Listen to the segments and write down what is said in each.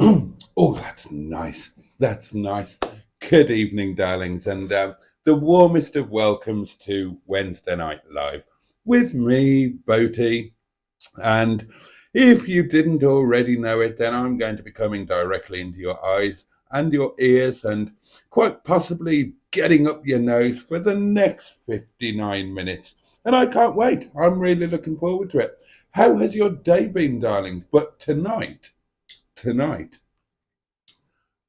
Oh, that's nice. That's nice. Good evening, darlings, and the warmest of welcomes to Wednesday Night Live with me, Boaty. And if you didn't already know it, then I'm going to be coming directly into your eyes and your ears and quite possibly getting up your nose for the next 59 minutes. And I can't wait. I'm really looking forward to it. How has your day been, darlings? But tonight,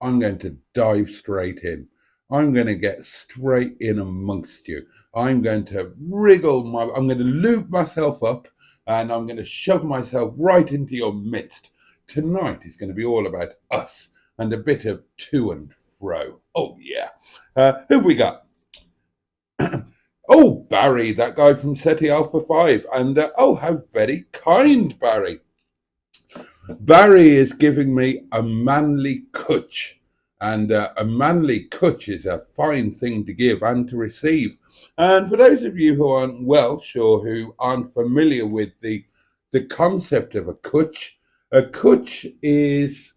I'm going to dive straight in. I'm going to get straight in amongst you. I'm going to loop myself up and I'm going to shove myself right into your midst. Tonight is going to be all about us and a bit of to and fro. Oh, yeah. Who have we got? Oh, Barry, that guy from SETI Alpha 5. And oh, how very kind, Barry. Barry is giving me a manly cutch. And a manly cutch is a fine thing to give and to receive. And for those of you who aren't Welsh or who aren't familiar with the concept of a cutch is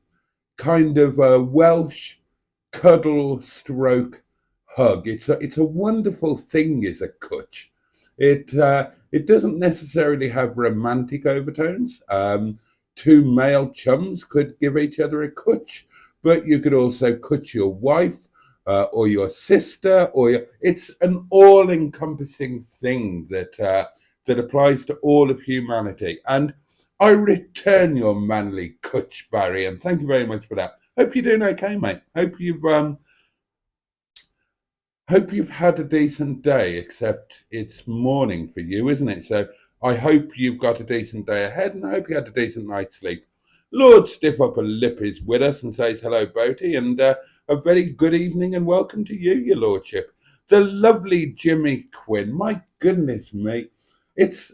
kind of a Welsh cuddle stroke hug. It's a wonderful thing, is a cutch. It doesn't necessarily have romantic overtones. Two male chums could give each other a cutch, but you could also cut your wife or your sister, it's an all-encompassing thing that applies to all of humanity. And I return your manly cutch, Barry, and thank you very much for that. Hope you're doing okay, mate. Hope you've had a decent day, except it's morning for you, isn't it? So I hope you've got a decent day ahead, and I hope you had a decent night's sleep. Lord Stiff Upper Lip is with us and says hello, Boaty, and a very good evening and welcome to you, your lordship. The lovely Jimmy Quinn. My goodness me, it's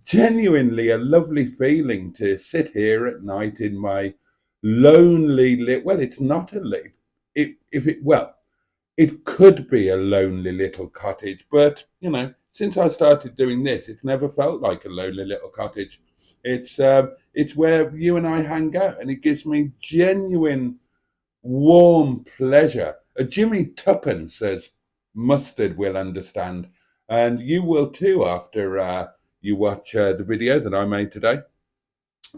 genuinely a lovely feeling to sit here at night in my lonely lit. Well, it's not a lit. It could be a lonely little cottage, but since I started doing this, it's never felt like a lonely little cottage. It's where you and I hang out, and it gives me genuine warm pleasure. Jimmy Tuppence says mustard will understand, and you will too after you watch the video that I made today.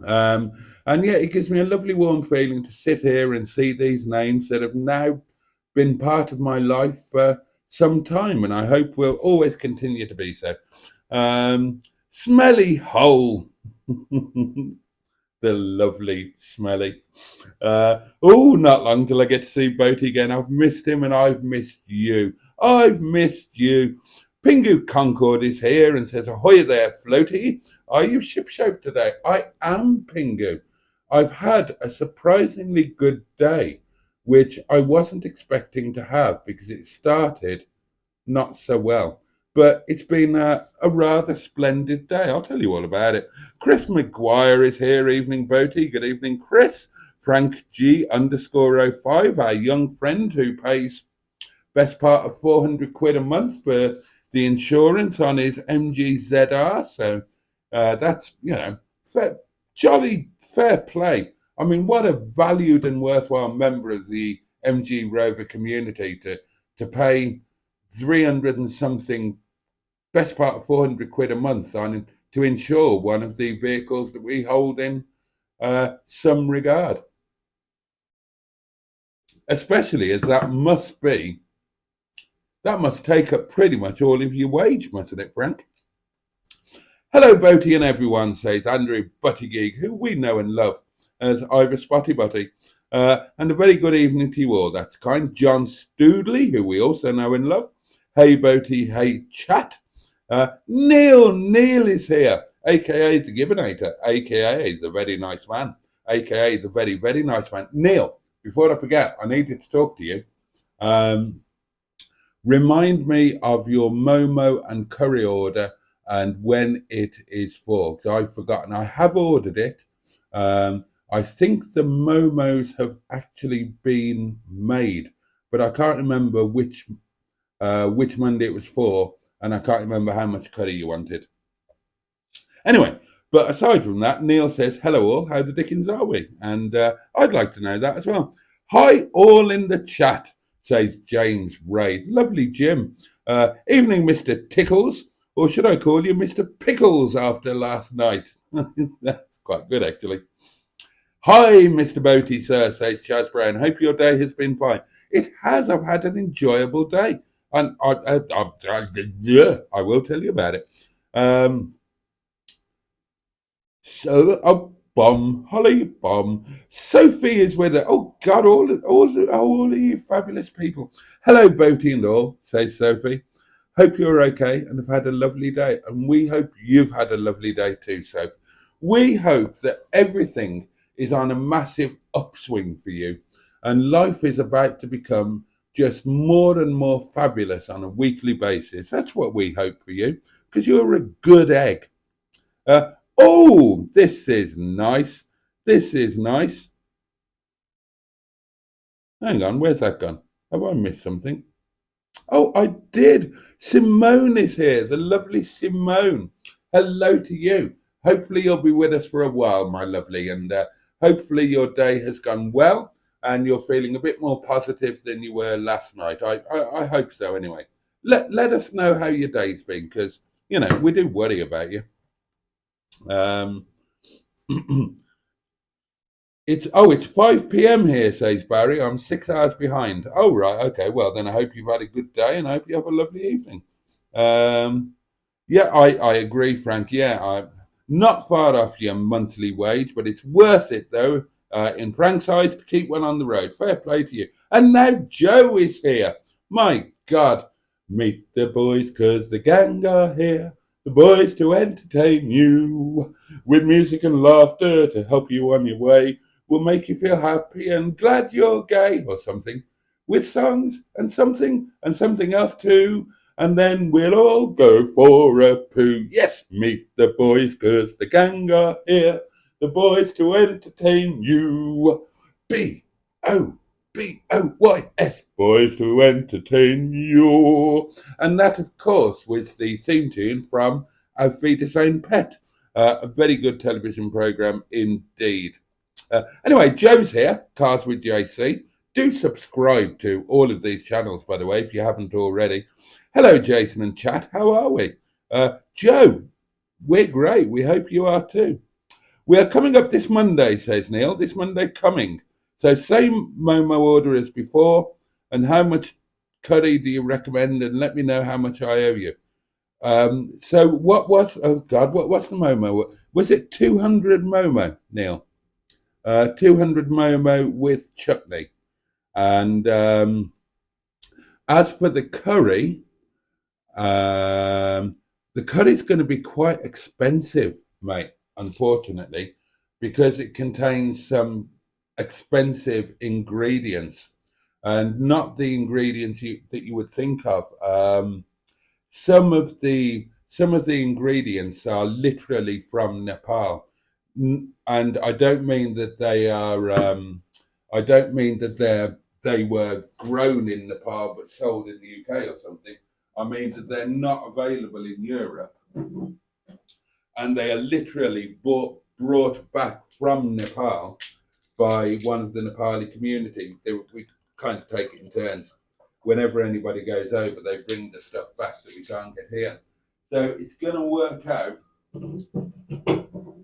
And yeah, it gives me a lovely warm feeling to sit here and see these names that have now been part of my life for some time, and I hope will always continue to be so. Smelly Hole. The lovely Smelly. Not long till I get to see Boaty again. I've missed him and I've missed you. I've missed you. Pingu Concord is here and says, ahoy there, Floaty. Are you shipshape today? I am, Pingu. I've had a surprisingly good day, which I wasn't expecting to have because it started not so well. But it's been a rather splendid day. I'll tell you all about it. Chris McGuire is here. Evening, Boaty. Good evening, Chris. Frank G _05, our young friend who pays best part of 400 quid a month for the insurance on his MGZR. So that's, jolly fair play. I mean, what a valued and worthwhile member of the MG Rover community to pay 300 and something, best part of 400 quid a month on to insure one of the vehicles that we hold in some regard. Especially as that must take up pretty much all of your wage, mustn't it, Frank? Hello, Boaty and everyone, says Andrew Buttigieg, who we know and love as Ivor Spotty Butty. And a very good evening to you all. That's kind. John Stoodley, who we also know and love. Hey, Boaty, hey, chat. Neil is here, a.k.a. the Gibbinator, a.k.a. the very nice man, a.k.a. the very, very nice man. Neil, before I forget, I needed to talk to you. Remind me of your Momo and curry order and when it is for, because I've forgotten. I have ordered it. I think the Momos have actually been made, but I can't remember which Monday it was for, and I can't remember how much curry you wanted. Anyway, But aside from that, Neil says, hello all, how the dickens are we? And I'd like to know that as well. Hi all in the chat, says James Ray. Lovely Jim. Evening, Mr. Tickles, or should I call you Mr. Pickles after last night? That's quite good, actually. Hi, Mr. Boaty, sir, says Chaz Brown. Hope your day has been fine. It has. I've had an enjoyable day. And I will tell you about it. So a bomb, Holly bomb. Sophie is with her. Oh God, all of you fabulous people. Hello, Boaty and all, says Sophie. Hope you're okay and have had a lovely day. And we hope you've had a lovely day too, Soph. We hope that everything is on a massive upswing for you and life is about to become just more and more fabulous on a weekly basis. That's what we hope for you because you're a good egg. Oh, this is nice. This is nice. Hang on, where's that gone? Have I missed something? Oh, I did. Simone is here, the lovely Simone. Hello to you. Hopefully you'll be with us for a while, my lovely, and hopefully your day has gone well and you're feeling a bit more positive than you were last night. I hope so anyway. Let us know how your day's been because, you know, we do worry about you. It's 5 p.m. here, says Barry. I'm 6 hours behind. Oh, right. Okay. Well, then I hope you've had a good day and I hope you have a lovely evening. Yeah, I agree, Frank. Yeah, I'm not far off your monthly wage, but it's worth it, though, in Frank's eyes, to keep one on the road. Fair play to you. And now Joe is here. My God. Meet the boys, 'cause the gang are here. The boys to entertain you with music and laughter to help you on your way. Will make you feel happy and glad you're gay or something. With songs and something else too. And then we'll all go for a poo. Yes, meet the boys, 'cause the gang are here. The boys to entertain you. BOBOYS, boys to entertain you. And that, of course, was the theme tune from Auf Wiedersehen Pet. A very good television programme indeed. Anyway, Joe's here, Cars with JC. Do subscribe to all of these channels, by the way, if you haven't already. Hello, Jason and chat. How are we? Joe, we're great. We hope you are too. We are coming up this Monday, says Neil. This Monday coming. So same Momo order as before. And how much curry do you recommend? And let me know how much I owe you. So what was, oh God, what was the Momo? Was it 200 Momo, Neil? 200 Momo with chutney. And as for the curry's going to be quite expensive, mate, unfortunately, because it contains some expensive ingredients and not the ingredients that you would think of. Some of the ingredients are literally from Nepal, and I don't mean that they are. I don't mean that they were grown in Nepal but sold in the UK or something. I mean that they're not available in Europe, and they are literally brought back from Nepal by one of the Nepali community. We kind of take it in turns. Whenever anybody goes over, they bring the stuff back that we can't get here. So it's going to work out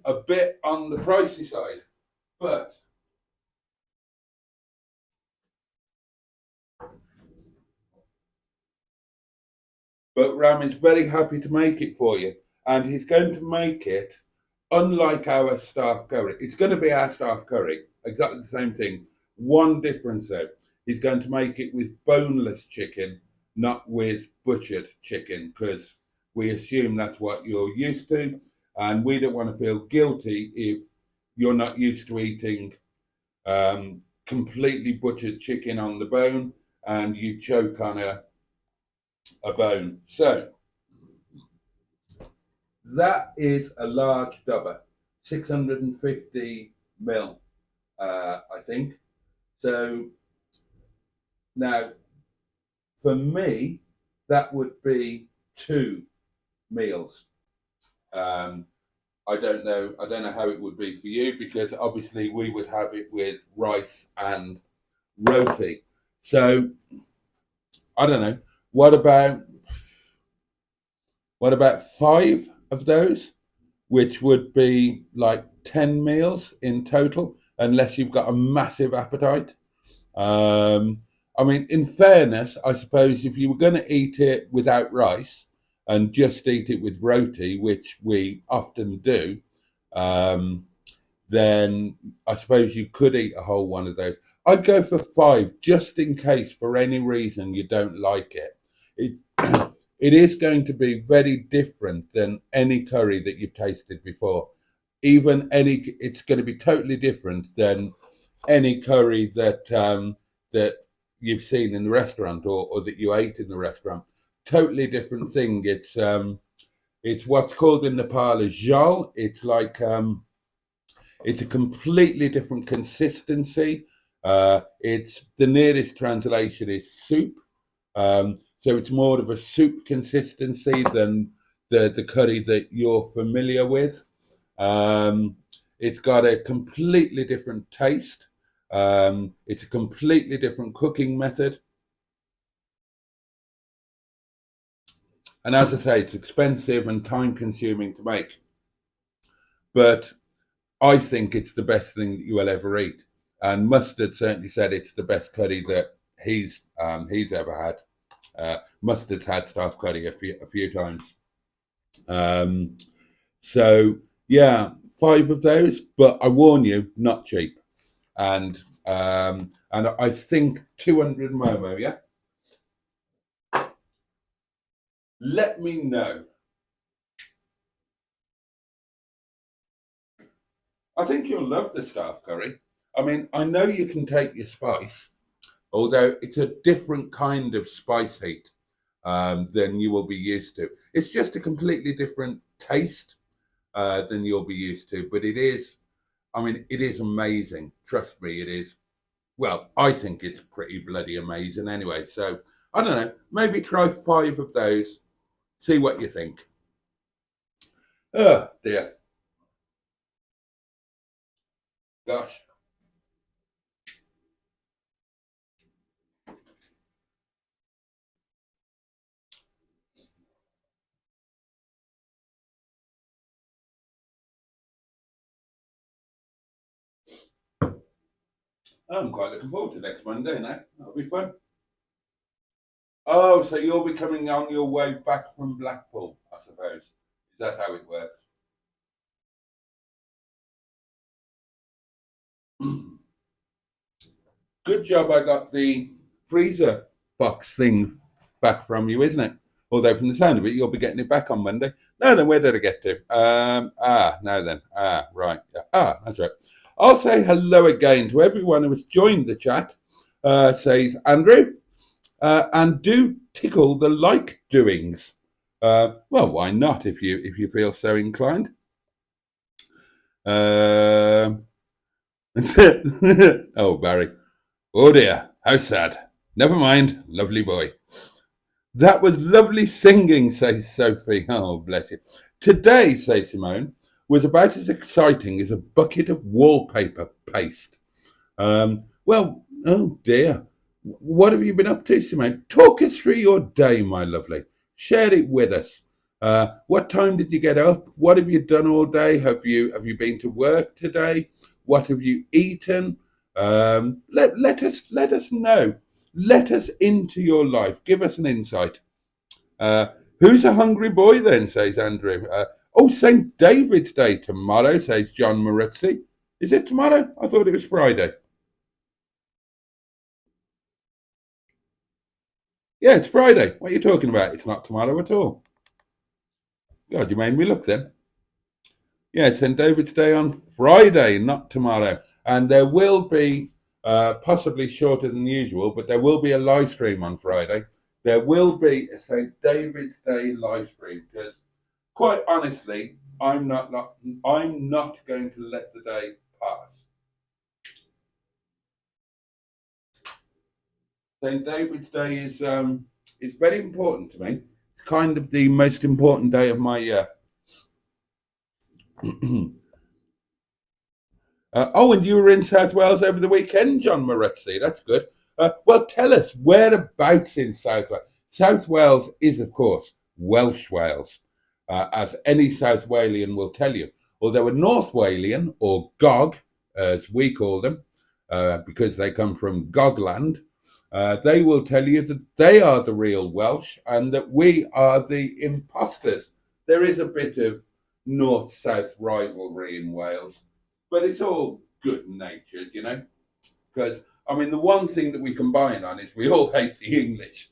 a bit on the pricey side, but Ram is very happy to make it for you, and he's going to make it unlike our staff curry. It's going to be our staff curry, exactly the same thing. One difference though, he's going to make it with boneless chicken, not with butchered chicken, because we assume that's what you're used to, and we don't want to feel guilty if you're not used to eating completely butchered chicken on the bone and you choke on a bone. So that is a large dubber, 650 mil, I think. So now, for me, that would be 2 meals. I don't know how it would be for you because obviously we would have it with rice and roti. So I don't know. What about five of those, which would be like 10 meals in total, unless you've got a massive appetite. Um, I mean, in fairness, I suppose if you were going to eat it without rice and just eat it with roti, which we often do, um, then I suppose you could eat a whole one of those. I'd go for five, just in case for any reason you don't like it. It it is going to be very different than any curry that you've tasted before. It's going to be totally different than any curry that you've seen in the restaurant or that you ate in the restaurant. Totally different thing. It's what's called in Nepal a jal. It's a completely different consistency. It's the nearest translation is soup. So it's more of a soup consistency than the curry that you're familiar with. It's got a completely different taste. It's a completely different cooking method. And as I say, it's expensive and time consuming to make. But I think it's the best thing that you will ever eat. And Mustard certainly said it's the best curry that he's ever had. Mustard's had staff curry a few times. Um, so yeah, five of those, but I warn you, not cheap. And I think 200 Momo. Yeah, let me know. I think you'll love the staff curry. I mean, I know you can take your spice, although it's a different kind of spice heat than you will be used to. It's just a completely different taste than you'll be used to. But it is, I mean, it is amazing. Trust me, it is. Well, I think it's pretty bloody amazing anyway. So I don't know. Maybe try five of those. See what you think. Oh dear, gosh. I'm quite looking forward to next Monday now. That'll be fun. Oh, so you'll be coming on your way back from Blackpool, I suppose. Is that how it works? Good job I got the freezer box thing back from you, isn't it? Although from the sound of it, you'll be getting it back on Monday. No, then where did I get to? Now then. Right. Yeah. That's right. I'll say hello again to everyone who has joined the chat, says Andrew. And do tickle the like doings. Well, why not if you feel so inclined? Oh, Barry. Oh dear, how sad. Never mind, lovely boy. That was lovely singing, says Sophie. Oh, bless you. Today, says Simone, was about as exciting as a bucket of wallpaper paste. Well, oh dear. What have you been up to, Simone? Talk us through your day, my lovely. Share it with us. What time did you get up? What have you done all day? Have you been to work today? What have you eaten? Let us know. Let us into your life. Give us an insight. Uh, who's a hungry boy then? Says Andrew. St. David's Day tomorrow, says John Maruzzi. Is it tomorrow? I thought it was Friday. Yeah, it's Friday. What are you talking about? It's not tomorrow at all. God, you made me look then. Yeah, it's St. David's Day on Friday, not tomorrow. And there will be, possibly shorter than usual, but there will be a live stream on Friday. There will be a St. David's Day live stream because, quite honestly, I'm not going to let the day pass. St. David's Day is very important to me. It's kind of the most important day of my year. Oh, and you were in South Wales over the weekend, John Moretzi. That's good. Well, tell us, whereabouts in South Wales? South Wales is, of course, Welsh Wales, as any South Walian will tell you. Although a North Walian, or Gog, as we call them, because they come from Gogland, they will tell you that they are the real Welsh and that we are the imposters. There is a bit of north-south rivalry in Wales, but it's all good natured, you know. Because I mean, the one thing that we combine on is we all hate the English.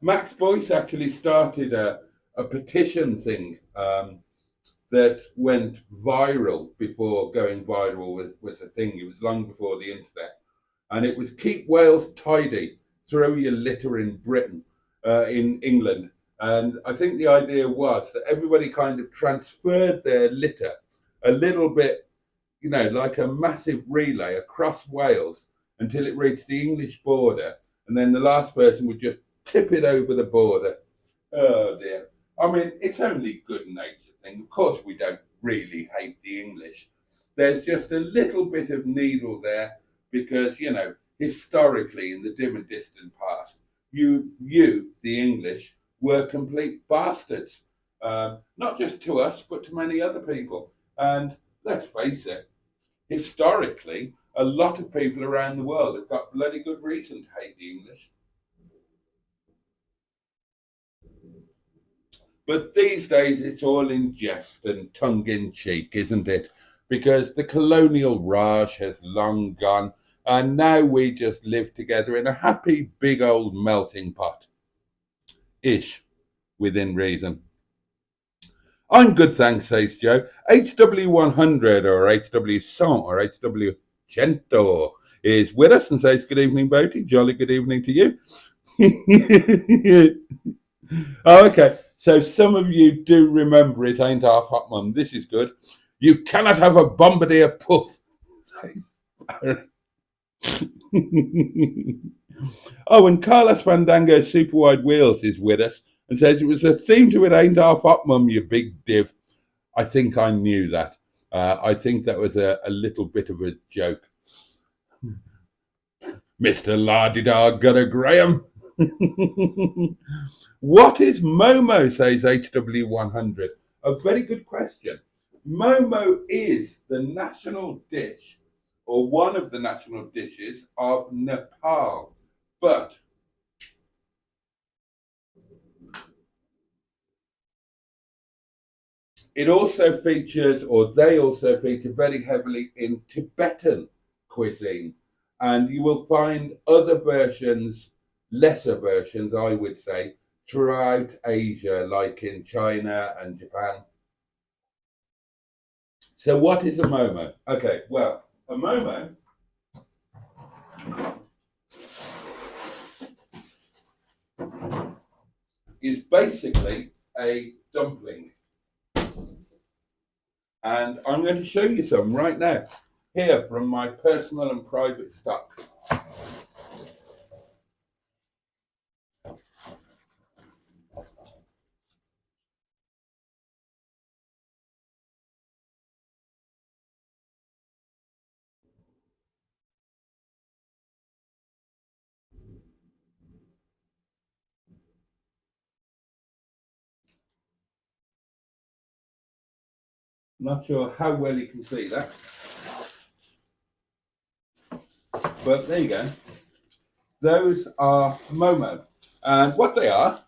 Max Boyce actually started a petition thing that went viral before going viral was a thing. It was long before the internet, and it was keep Wales tidy, throw your litter in Britain, in England. And I think the idea was that everybody kind of transferred their litter a little bit, you know, like a massive relay across Wales until it reached the English border, and then the last person would just tip it over the border. Oh dear. I mean, it's only good natured thing. Of course, we don't really hate the English. There's just a little bit of needle there because, you know, historically in the dim and distant past, the English, were complete bastards. Not just to us, but to many other people. And let's face it, historically, a lot of people around the world have got bloody good reason to hate the English. But these days it's all in jest and tongue in cheek, isn't it? Because the colonial Raj has long gone, and now we just live together in a happy big old melting pot. Ish, within reason. I'm good, thanks, says Joe. HW100 or HW100 or HW100 is with us and says, good evening, Boaty. Jolly good evening to you. Oh, okay. So some of you do remember it ain't half hot, mum. This is good. You cannot have a bombardier puff. Oh, and Carlos Fandango Super Wide Wheels is with us and says it was a theme to it ain't half hot, mum, you big div. I think I knew that. I think that was a little bit of a joke. Mr. Lardidar Gunner Graham. What is Momo, says HW100? A very good question. Momo is the national dish, or one of the national dishes of Nepal. But it also features, or they also feature very heavily in Tibetan cuisine. And you will find other versions, lesser versions, I would say, throughout Asia, like in China and Japan. So, what is a momo? Okay, well, a momo is basically a dumpling. And I'm going to show you some right now, here from my personal and private stock. Not sure how well you can see that, but there you go. Those are momo. And what they are,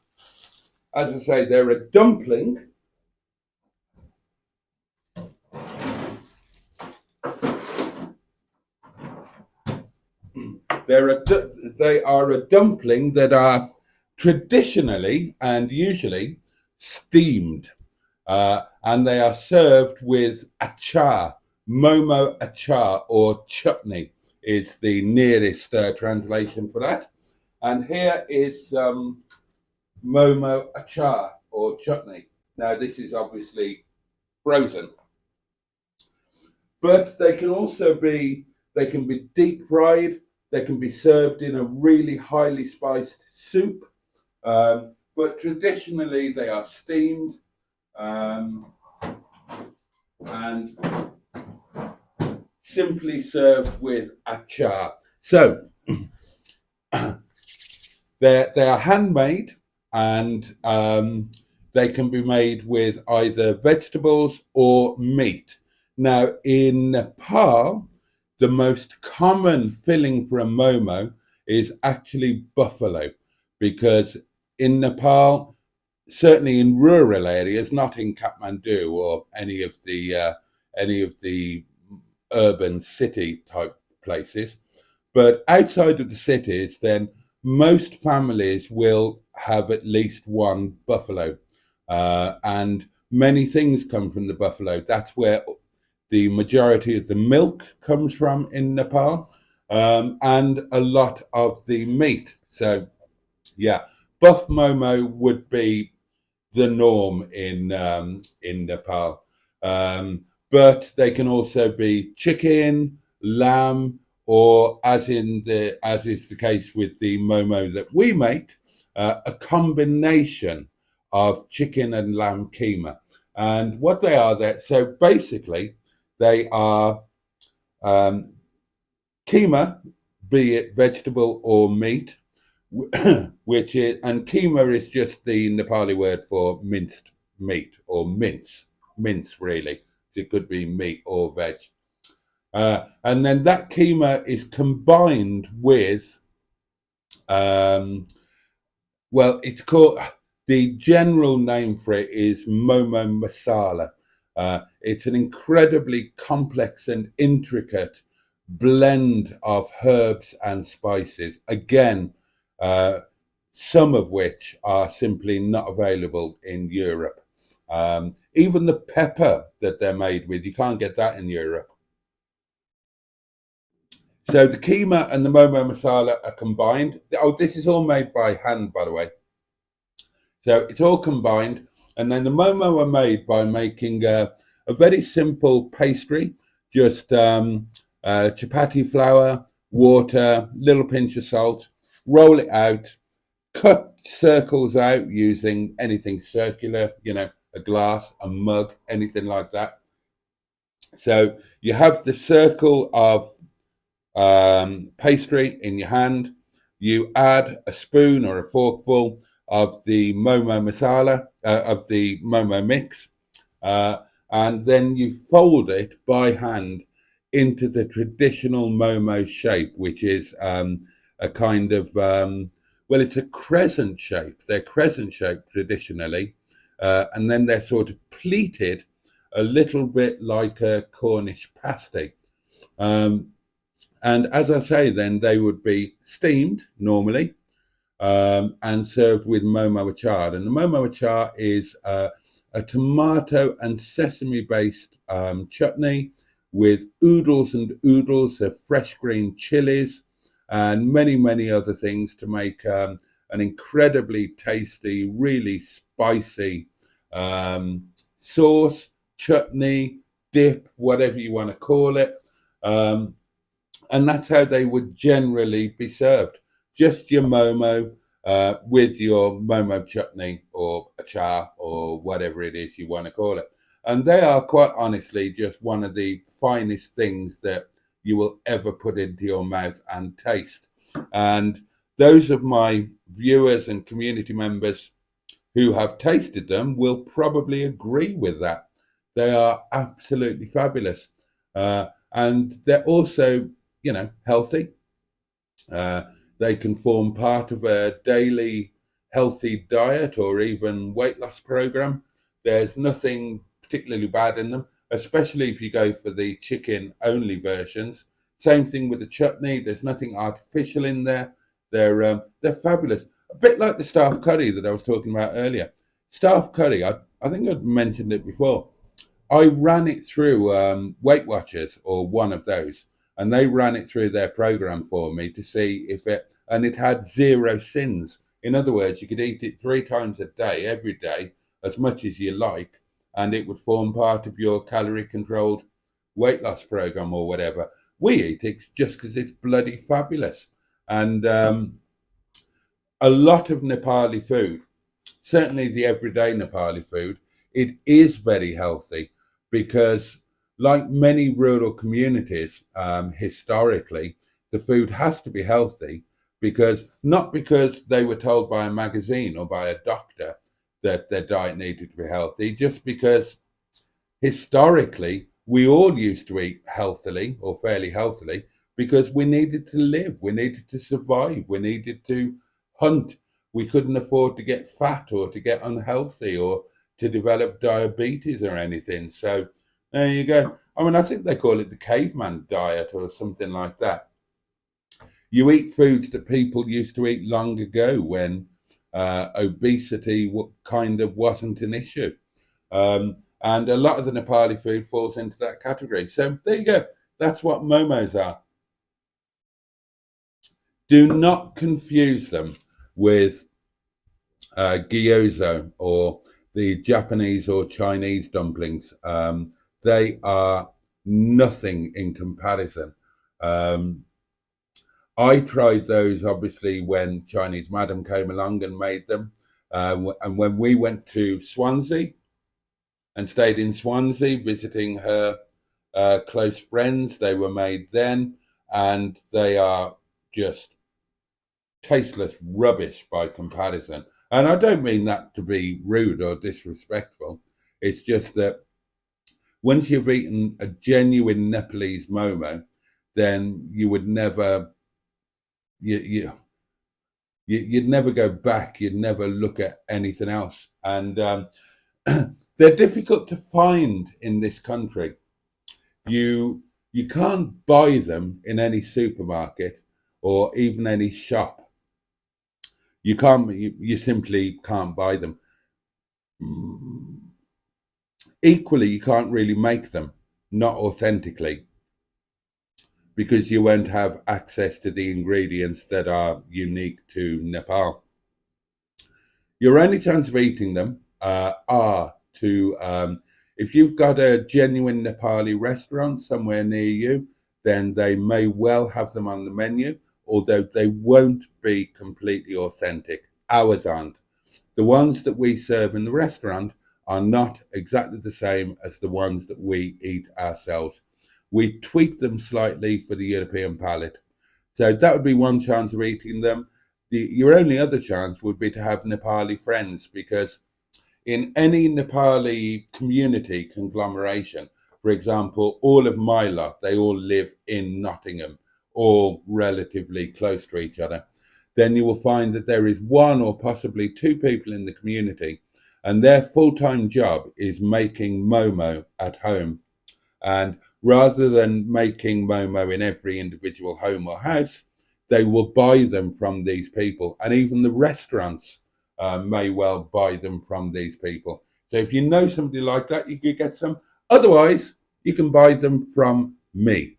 as I say, they're a dumpling. They are a dumpling that are traditionally and usually steamed. And they are served with achar, momo achar, or chutney is the nearest translation for that. And here is momo achar or chutney. Now, this is obviously frozen, but they can be deep fried, They can be served in a really highly spiced soup, but traditionally they are steamed and simply served with achar. So they are handmade, and they can be made with either vegetables or meat. Now, in Nepal, the most common filling for a momo is actually buffalo, because in Nepal, certainly in rural areas, not in Kathmandu or any of the urban city type places, but outside of the cities, then most families will have at least one buffalo, and many things come from the buffalo. That's where the majority of the milk comes from in Nepal, and a lot of the meat. So, yeah, buff momo would be the norm in Nepal. But they can also be chicken, lamb, or as is the case with the momo that we make, a combination of chicken and lamb keema. And what they are there, so basically they are um, keema, be it vegetable or meat, which is, and keema is just the Nepali word for minced meat or mince really. It could be meat or veg. And then that keema is combined with, well, it's called, the general name for it is momo masala. It's an incredibly complex and intricate blend of herbs and spices. Again, some of which are simply not available in Europe. Even the pepper that they're made with, you can't get that in Europe. So the keema and the momo masala are combined. Oh, this is all made by hand, by the way. So it's all combined. And then the momo are made by making a very simple pastry, just chapati flour, water, little pinch of salt, roll it out, cut circles out using anything circular, a glass, a mug, anything like that. So you have the circle of pastry in your hand. You add a spoon or a forkful of the momo masala, of the momo mix, and then you fold it by hand into the traditional momo shape, which is a kind of, well, it's a crescent shape. They're crescent shaped traditionally, and then they're sort of pleated a little bit like a Cornish pasty. And as I say, then they would be steamed normally, and served with momo achar. And the momo achar is a tomato and sesame based chutney with oodles and oodles of fresh green chilies and many, many other things to make an incredibly tasty, really spicy sauce, chutney, dip, whatever you want to call it. And that's how they would generally be served. Just your momo with your momo chutney or achar or whatever it is you want to call it. And they are quite honestly just one of the finest things that you will ever put into your mouth and taste. And those of my viewers and community members who have tasted them will probably agree with that. They are absolutely fabulous. And they're also, healthy. They can form part of a daily healthy diet or even weight loss program. There's nothing particularly bad in them, especially if you go for the chicken only versions. Same thing with the chutney. There's nothing artificial in there. They're fabulous. A bit like the staff curry that I was talking about earlier. Staff curry, I think I'd mentioned it before. I ran it through Weight Watchers, or one of those, and they ran it through their program for me to see if and it had 0 sins. In other words, you could eat it 3 times a day, every day, as much as you like, and it would form part of your calorie controlled weight loss program or whatever. We eat it just because it's bloody fabulous. And a lot of Nepali food, certainly the everyday Nepali food, it is very healthy because, like many rural communities, historically, the food has to be healthy because not because they were told by a magazine or by a doctor that their diet needed to be healthy, just because historically we all used to eat healthily or fairly healthily because we needed to live, we needed to survive, we needed to hunt. We couldn't afford to get fat or to get unhealthy or to develop diabetes or anything. So there you go. I mean, I think they call it the caveman diet or something like that. You eat foods that people used to eat long ago when obesity kind of wasn't an issue. And a lot of the Nepali food falls into that category. So there you go. That's what momos are. Do not confuse them with gyoza or the Japanese or Chinese dumplings. They are nothing in comparison. I tried those obviously when Chinese Madam came along and made them. And when we went to Swansea and stayed in Swansea visiting her close friends, they were made then, and they are just tasteless rubbish by comparison. And I don't mean that to be rude or disrespectful. It's just that once you've eaten a genuine Nepalese momo, then you would never, you'd never go back. You'd never look at anything else. And they're difficult to find in this country. You can't buy them in any supermarket or even any shop. You simply can't buy them. Equally, you can't really make them, not authentically, because you won't have access to the ingredients that are unique to Nepal. Your only chance of eating them are to, if you've got a genuine Nepali restaurant somewhere near you, then they may well have them on the menu, although they won't be completely authentic. Ours aren't. The ones that we serve in the restaurant are not exactly the same as the ones that we eat ourselves. We tweak them slightly for the European palate. So that would be one chance of eating them. Your only other chance would be to have Nepali friends, because in any Nepali community conglomeration, for example, all of my lot, they all live in Nottingham, all relatively close to each other, then you will find that there is one or possibly two people in the community, and their full-time job is making momo at home. And rather than making momo in every individual home or house, they will buy them from these people. And even the restaurants may well buy them from these people. So if you know somebody like that, you could get some. Otherwise, you can buy them from me.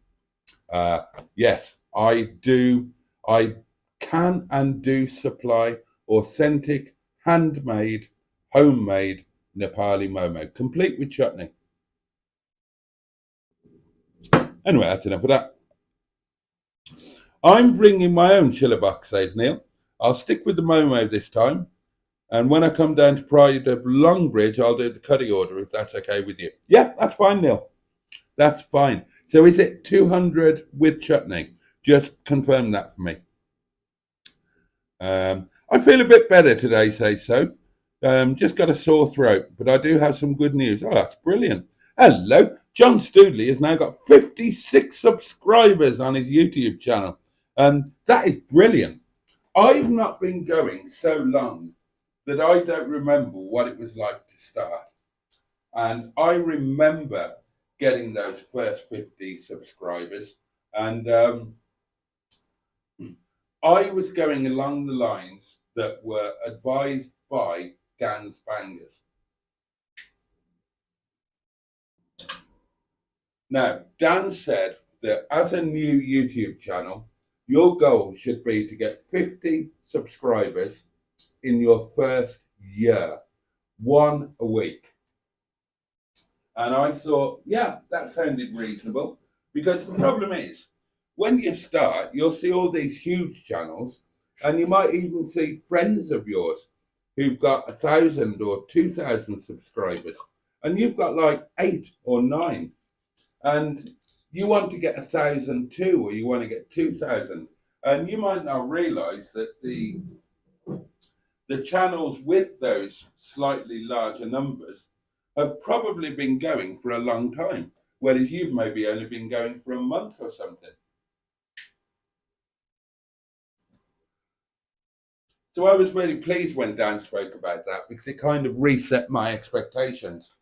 Yes, I do. I can and do supply authentic, handmade, homemade Nepali momo, complete with chutney. Anyway, that's enough of that. I'm bringing my own chiller box, says Neil. I'll stick with the momo this time. And when I come down to Pride of Longbridge, I'll do the curry order, if that's okay with you. Yeah, that's fine, Neil. That's fine. So is it 200 with chutney? Just confirm that for me. I feel a bit better today, says Soph. Just got a sore throat, but I do have some good news. Oh, that's brilliant. Hello. John Stoodley has now got 56 subscribers on his YouTube channel. That is brilliant. I've not been going so long that I don't remember what it was like to start. And I remember getting those first 50 subscribers. And I was going along the lines that were advised by Dan's Bangers. Now, Dan said that as a new YouTube channel, your goal should be to get 50 subscribers in your first year, one a week. And I thought, yeah, that sounded reasonable, Because the problem is, when you start, you'll see all these huge channels, and you might even see friends of yours who've got 1,000 or 2,000 subscribers, and you've got like 8 or 9, and you want to get 1,000 too, or you want to get 2,000, and you might not realise that the channels with those slightly larger numbers have probably been going for a long time, whereas you've maybe only been going for a month or something. So I was really pleased when Dan spoke about that, because it kind of reset my expectations.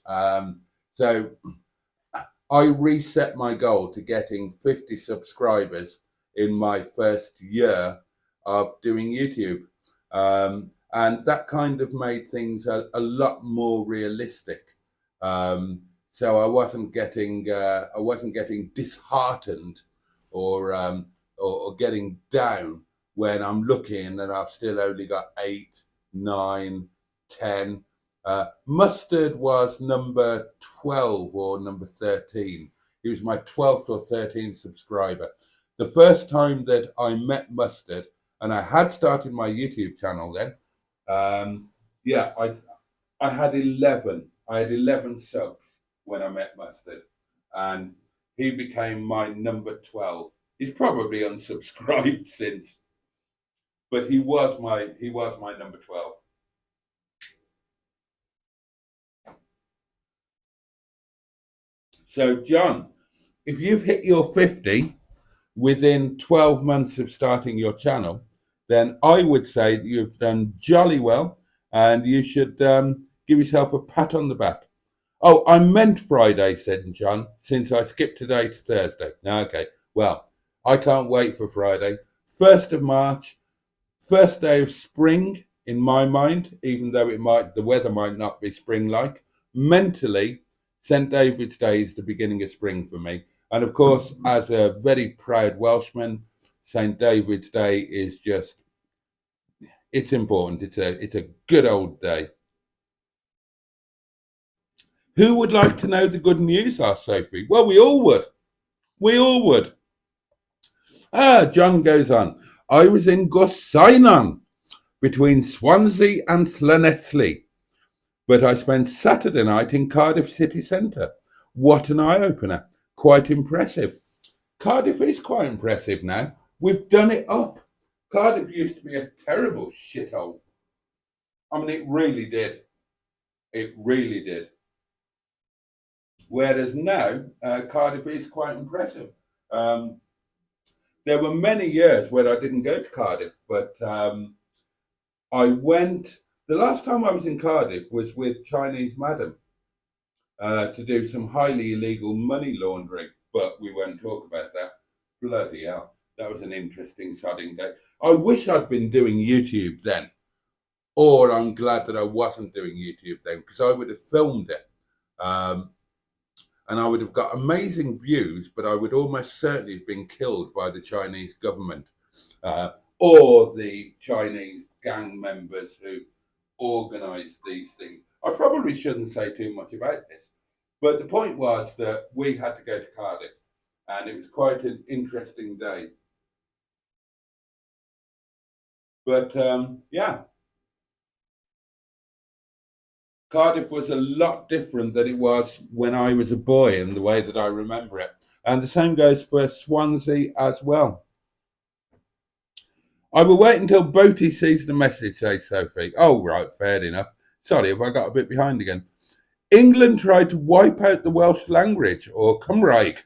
So I reset my goal to getting 50 subscribers in my first year of doing YouTube. And that kind of made things a lot more realistic. So I wasn't getting disheartened or getting down when I'm looking and I've still only got 8, 9, 10. Mustard was number 12 or number 13. He was my 12th or 13th subscriber. The first time that I met Mustard, and I had started my YouTube channel then, I had 11. I had 11 subs when I met Mustard, and he became my number 12. He's probably unsubscribed since, but he was my number 12. So, John, if you've hit your 50 within 12 months of starting your channel, then I would say that you've done jolly well, and you should give yourself a pat on the back. Oh, I meant Friday, said John, since I skipped today to Thursday. Okay, well, I can't wait for Friday. 1st of March, first day of spring in my mind, even though the weather might not be spring-like. Mentally, St. David's Day is the beginning of spring for me. And of course, as a very proud Welshman, St. David's Day is it's important. It's a good old day. Who would like to know the good news, asked Sophie. Well, we all would. We all would. John goes on. I was in Gorsainon between Swansea and Llanelli, but I spent Saturday night in Cardiff city centre. What an eye-opener. Quite impressive. Cardiff is quite impressive now. We've done it up. Cardiff used to be a terrible shithole. I mean, it really did. It really did. Whereas now, Cardiff is quite impressive. There were many years where I didn't go to Cardiff, but I went. The last time I was in Cardiff was with Chinese Madam to do some highly illegal money laundering, but we won't talk about that. Bloody hell. That was an interesting sodding day. I wish I'd been doing YouTube then, or I'm glad that I wasn't doing YouTube then, because I would have filmed it. And I would have got amazing views, but I would almost certainly have been killed by the Chinese government or the Chinese gang members who organised these things. I probably shouldn't say too much about this, but the point was that we had to go to Cardiff, and it was quite an interesting day. But yeah, Cardiff was a lot different than it was when I was a boy in the way that I remember it. And the same goes for Swansea as well. I will wait until Boaty sees the message, says Sophie. Oh, right, fair enough. Sorry if I got a bit behind again. England tried to wipe out the Welsh language, or Cymraeg,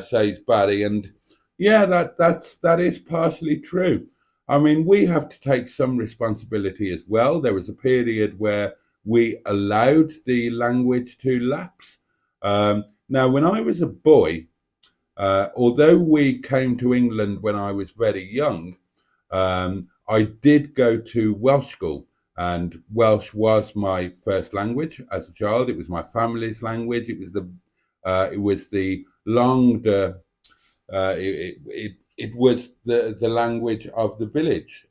says Barry. And yeah, that is partially true. I mean, we have to take some responsibility as well. There was a period where we allowed the language to lapse. Now, when I was a boy, although we came to England when I was very young, I did go to Welsh school, and Welsh was my first language as a child. It was my family's language. It was the language of the village.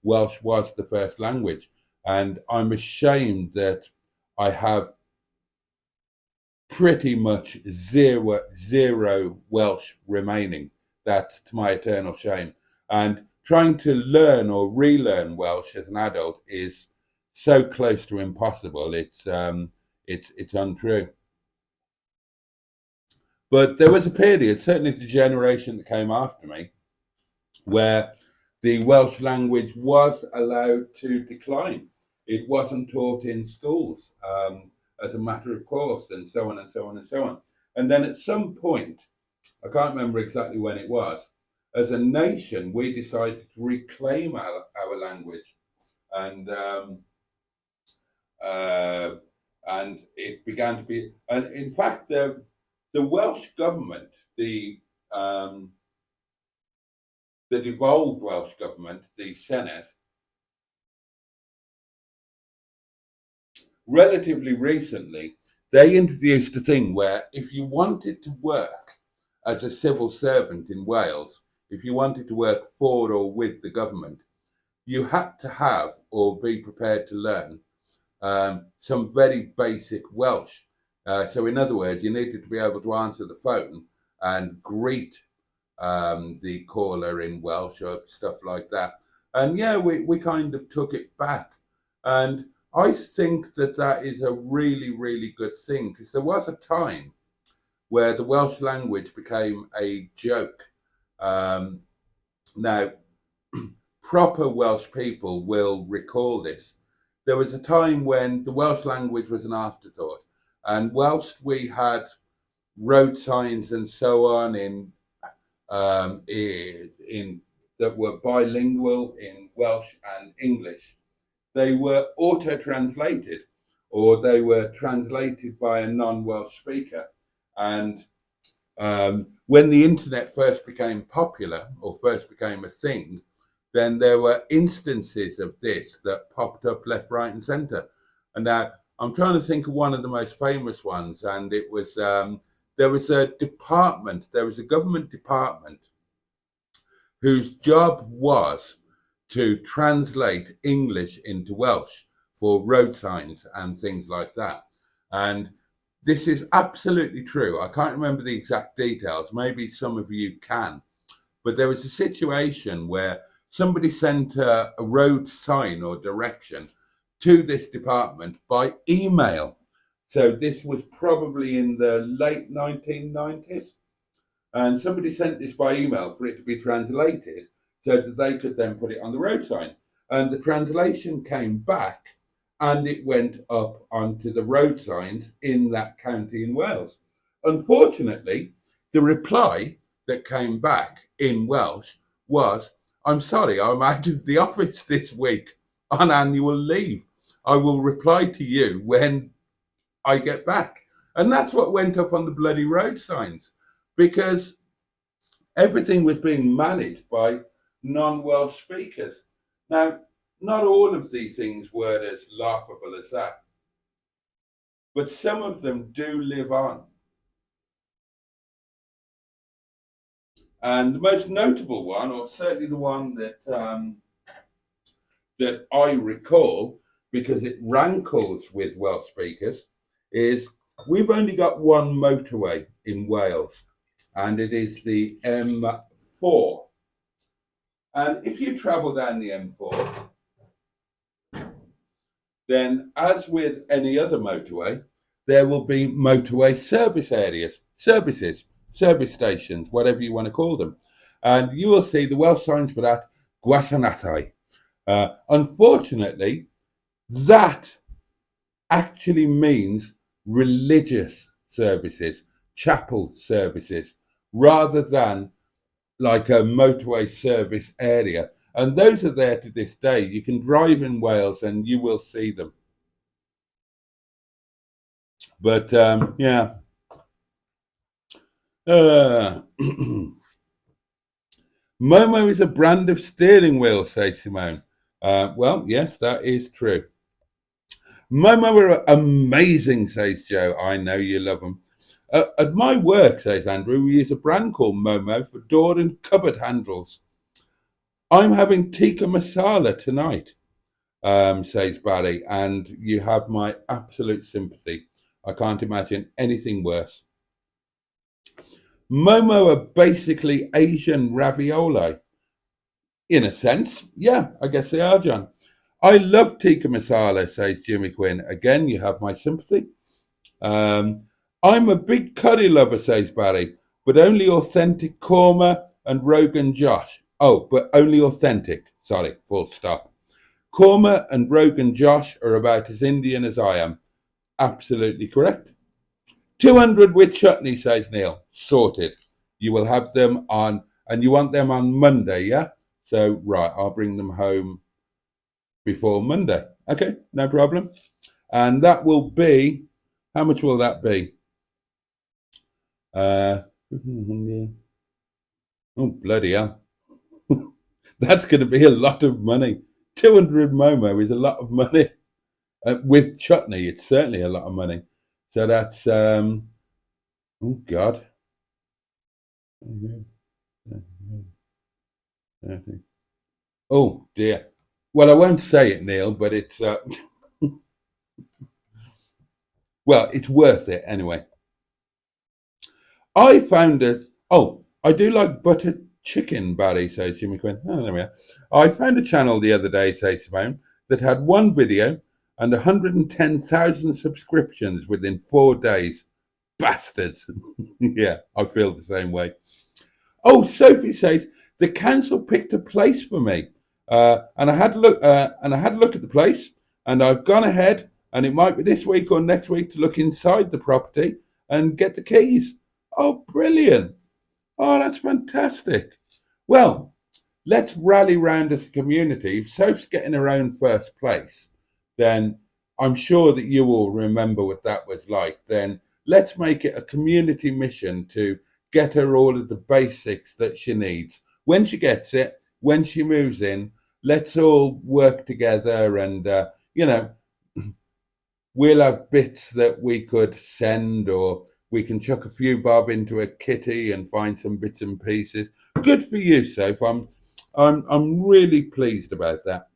Welsh was the first language. And I'm ashamed that I have pretty much zero Welsh remaining. That's to my eternal shame. And trying to learn or relearn Welsh as an adult is so close to impossible. It's untrue. But there was a period, certainly the generation that came after me, where the Welsh language was allowed to decline. It wasn't taught in schools as a matter of course, and so on and so on and so on. And then at some point, I can't remember exactly when it was, as a nation, we decided to reclaim our language. And and it began to be, and in fact, the Welsh government, the devolved Welsh government, the Senedd, relatively recently, they introduced a thing where if you wanted to work as a civil servant in Wales, if you wanted to work for or with the government, you had to have or be prepared to learn some very basic Welsh. So in other words, you needed to be able to answer the phone and greet the caller in Welsh or stuff like that. And yeah, we kind of took it back. And I think that is a really, really good thing, because there was a time where the Welsh language became a joke. Now, proper Welsh people will recall this. There was a time when the Welsh language was an afterthought. And whilst we had road signs and so on in that were bilingual in Welsh and English, they were auto-translated, or they were translated by a non-Welsh speaker. And when the internet first became popular or first became a thing, then there were instances of this that popped up left, right, and centre. And now I'm trying to think of one of the most famous ones, and it was there was a government department whose job was to translate English into Welsh for road signs and things like that. And this is absolutely true. I can't remember the exact details. Maybe some of you can. But there was a situation where somebody sent a road sign or direction to this department by email. So this was probably in the late 1990s. And somebody sent this by email for it to be translated so that they could then put it on the road sign. And the translation came back and it went up onto the road signs in that county in Wales. Unfortunately, the reply that came back in Welsh was, "I'm sorry, I'm out of the office this week on annual leave. I will reply to you when I get back." And that's what went up on the bloody road signs, because everything was being managed by non-Welsh speakers. Now, not all of these things were as laughable as that, but some of them do live on. And the most notable one, or certainly the one that that I recall, because it rankles with Welsh speakers, is we've only got one motorway in Wales, and it is the M4. And if you travel down the M4, then as with any other motorway, there will be motorway service areas, service stations, whatever you want to call them. And you will see the Welsh signs for that, gwasanaethau. Unfortunately, that actually means religious services, chapel services, rather than like a motorway service area. And those are there to this day. You can drive in Wales and you will see them. But yeah. Momo is a brand of steering wheel, says Simone. Well, yes, that is true. Momo are amazing, says Joe. I know you love them. At my work, says Andrew, we use a brand called Momo for door and cupboard handles. I'm having tikka masala tonight, says Barry, and you have my absolute sympathy. I can't imagine anything worse. Momo are basically Asian ravioli. In a sense, yeah, I guess they are, John. I love tikka masala, says Jimmy Quinn. Again, you have my sympathy. Um, I'm a big curry lover, says Barry, but only authentic korma and Rogan Josh. Oh, but only authentic. Sorry, full stop. Korma and Rogan Josh are about as Indian as I am. Absolutely correct. 200 with chutney, says Neil. Sorted. You will have them on, and you want them on Monday, yeah? So, right, I'll bring them home before Monday. Okay, no problem. And that will be, how much will that be? Oh, bloody hell. That's going to be a lot of money. 200 Momo is a lot of money. With chutney, it's certainly a lot of money. So that's, oh, God. Oh, dear. Well, I won't say it, Neil, but it's, well, it's worth it anyway. I found it. Oh, I do like buttered chicken, Barry, says Jimmy Quinn. Oh, there we are. I found a channel the other day, says Simone, that had one video and 110,000 subscriptions within 4 days. Bastards. Yeah, I feel the same way. Oh, Sophie says the council picked a place for me, and I had look at the place, and I've gone ahead, and it might be this week or next week to look inside the property and get the keys. Oh, brilliant! Oh, that's fantastic. Well, let's rally round as a community. If Soph's getting her own first place, then I'm sure that you all remember what that was like. Then let's make it a community mission to get her all of the basics that she needs. When she gets it, when she moves in, let's all work together and, we'll have bits that we could send, or we can chuck a few bob into a kitty and find some bits and pieces. Good for you, Soph. I'm really pleased about that.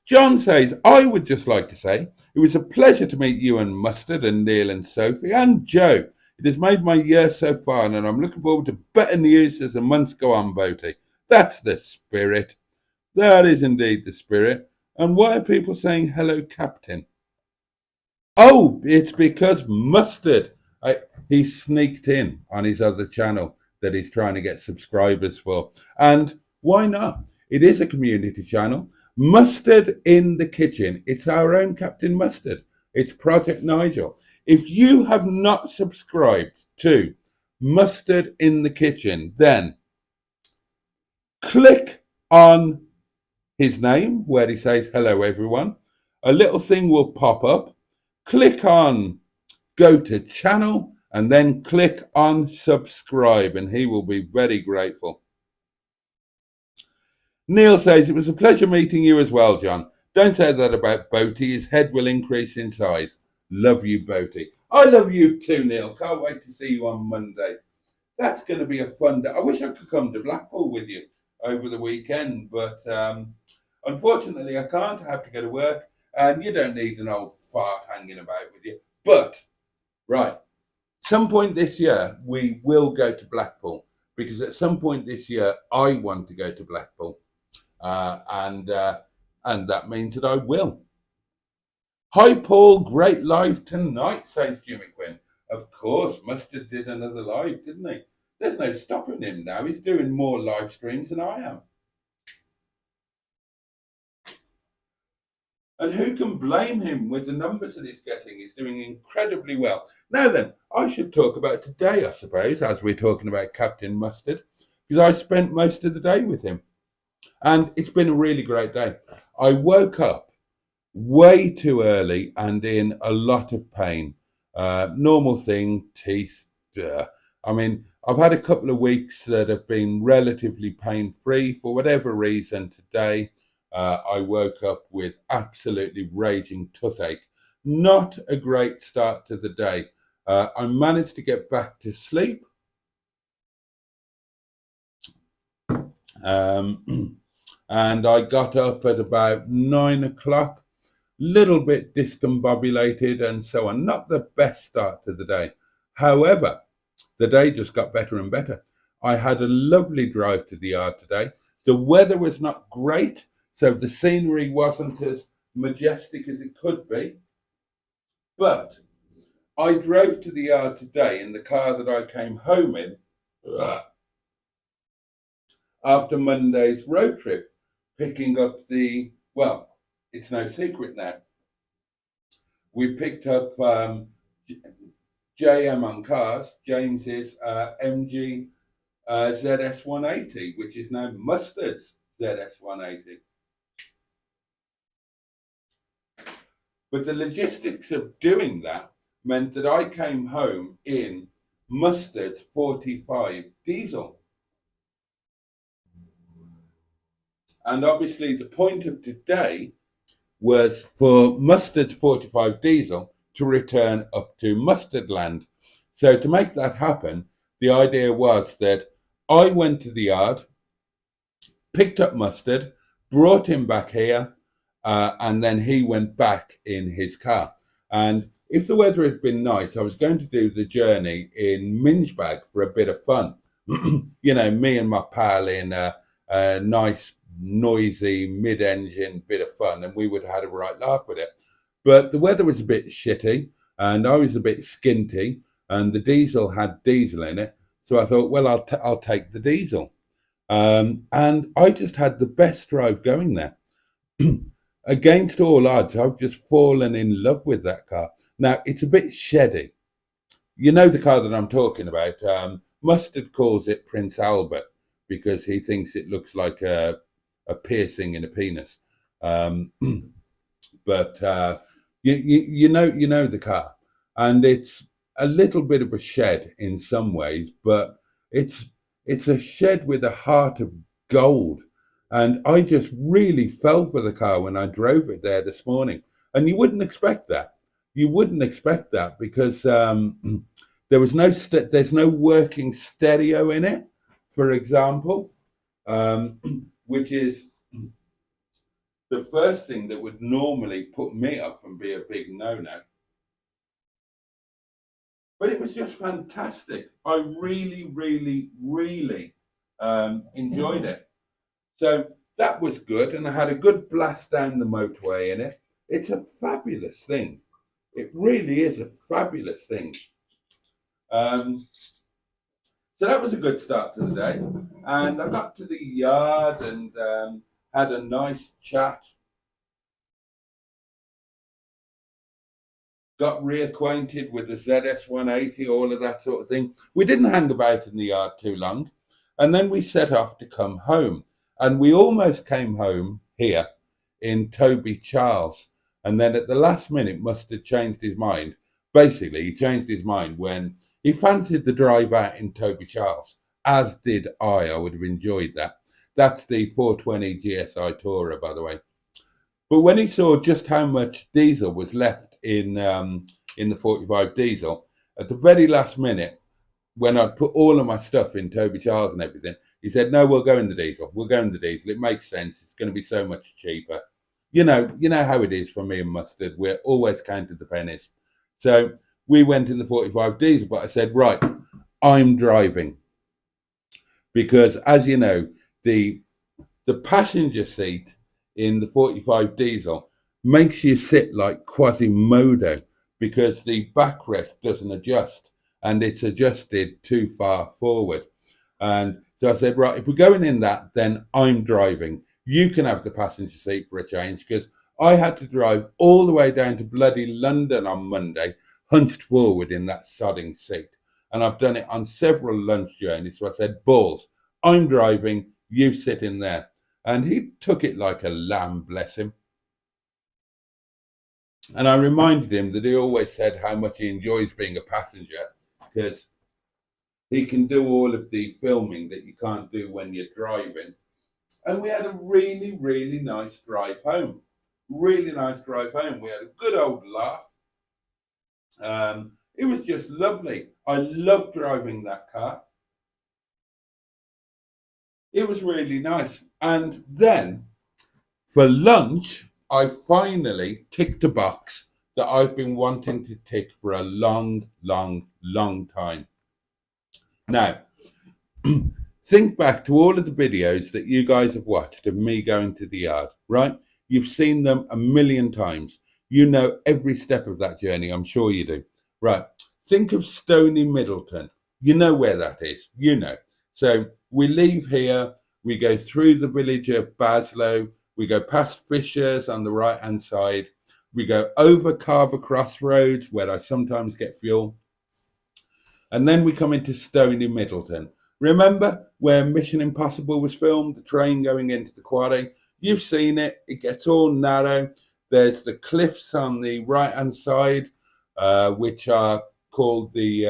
John says, I would just like to say it was a pleasure to meet you and Mustard and Neil and Sophie and Joe. It has made my year so far, and I'm looking forward to better news as the months go on, Boaty. That's the spirit. That is indeed the spirit. And why are people saying hello, Captain? Oh, it's because Mustard, he sneaked in on his other channel that he's trying to get subscribers for. And why not? It is a community channel. Mustard in the Kitchen. It's our own Captain Mustard. It's Project Nigel. If you have not subscribed to Mustard in the Kitchen, then click on his name where he says, hello, everyone. A little thing will pop up. Click on go to channel and then click on subscribe, and he will be very grateful. Neil says, it was a pleasure meeting you as well, John. Don't say that about Boaty. His head will increase in size. Love you, Boaty. I love you too, Neil. Can't wait to see you on Monday. That's going to be a fun day. I wish I could come to Blackpool with you over the weekend, but unfortunately I can't. I have to go to work, and you don't need an old fart hanging about with you. But, right, some point this year we will go to Blackpool, because at some point this year I want to go to Blackpool. And that means that I will. Hi, Paul. Great live tonight, says Jimmy Quinn. Of course, Mustard did another live, didn't he? There's no stopping him now. He's doing more live streams than I am. And who can blame him with the numbers that he's getting? He's doing incredibly well. Now then, I should talk about today, I suppose, as we're talking about Captain Mustard, because I spent most of the day with him. And it's been a really great day. I woke up way too early and in a lot of pain. Normal thing, teeth. I mean, I've had a couple of weeks that have been relatively pain-free. For whatever reason, today I woke up with absolutely raging toothache. Not a great start to the day. I managed to get back to sleep. And I got up at about 9 o'clock, little bit discombobulated and so on. Not the best start to the day. However, the day just got better and better. I had a lovely drive to the yard today. The weather was not great, so the scenery wasn't as majestic as it could be. But I drove to the yard today in the car that I came home in after Monday's road trip, picking up well, it's no secret now. We picked up JM on cars, James's MG ZS180, which is now Mustard's ZS180. But the logistics of doing that meant that I came home in Mustard's 45 diesel. And obviously the point of today was for Mustard's 45 diesel to return up to Mustardland. So to make that happen, the idea was that I went to the yard, picked up Mustard, brought him back here, and then he went back in his car. And if the weather had been nice, I was going to do the journey in Mingebag for a bit of fun. You know, me and my pal in a nice, noisy, mid-engine bit of fun, and we would have had a right laugh with it. But the weather was a bit shitty, and I was a bit skinty, and the diesel had diesel in it. So I thought, well, I'll take the diesel. And I just had the best drive going there. Against all odds, I've just fallen in love with that car. Now, it's a bit sheddy. You know the car that I'm talking about. Mustard calls it Prince Albert because he thinks it looks like a piercing in a penis. But you know the car, and it's a little bit of a shed in some ways, but it's a shed with a heart of gold. And I just really fell for the car when I drove it there this morning. And you wouldn't expect that. You wouldn't expect that because there was there's no working stereo in it, for example, which is the first thing that would normally put me off and be a big no-no. But it was just fantastic. I really, really, really enjoyed it. So that was good, and I had a good blast down the motorway in it. It's a fabulous thing. It really is a fabulous thing. So that was a good start to the day. And I got to the yard and had a nice chat. Got reacquainted with the ZS180, all of that sort of thing. We didn't hang about in the yard too long. And then we set off to come home. And we almost came home here in Toby Charles. And then at the last minute, must have changed his mind. Basically, he changed his mind when he fancied the drive out in Toby Charles, as did I. I would have enjoyed that. That's the 420 GSI Tourer, by the way. But when he saw just how much diesel was left in the 45 diesel, at the very last minute, when I'd put all of my stuff in Toby Charles and everything, he said, no, we'll go in the diesel. We'll go in the diesel. It makes sense. It's going to be so much cheaper. You know how it is for me and Mustard. We're always counting the pennies. So we went in the 45 diesel, but I said, right, I'm driving. Because as you know, the passenger seat in the 45 diesel makes you sit like Quasimodo because the backrest doesn't adjust and it's adjusted too far forward. And so I said, right, if we're going in that, then I'm driving. You can have the passenger seat for a change because I had to drive all the way down to bloody London on Monday, hunched forward in that sodding seat. And I've done it on several lunch journeys. So I said, balls, I'm driving, you sit in there. And he took it like a lamb, bless him. And I reminded him that he always said how much he enjoys being a passenger because he can do all of the filming that you can't do when you're driving. And we had a really, really nice drive home. Really nice drive home. We had a good old laugh. It was just lovely. I loved driving that car. It was really nice. And then for lunch, I finally ticked a box that I've been wanting to tick for a long, long, long time. Now, think back to all of the videos that you guys have watched of me going to the yard, right? You've seen them a million times. You know every step of that journey. I'm sure you do. Right. Think of Stony Middleton. You know where that is. You know. So we leave here. We go through the village of Baslow. We go past Fisher's on the right-hand side. We go over Carver Crossroads, where I sometimes get fuel. And then we come into Stony Middleton. Remember where Mission Impossible was filmed, the train going into the quarry? You've seen it. It gets all narrow. There's the cliffs on the right-hand side, which are called the,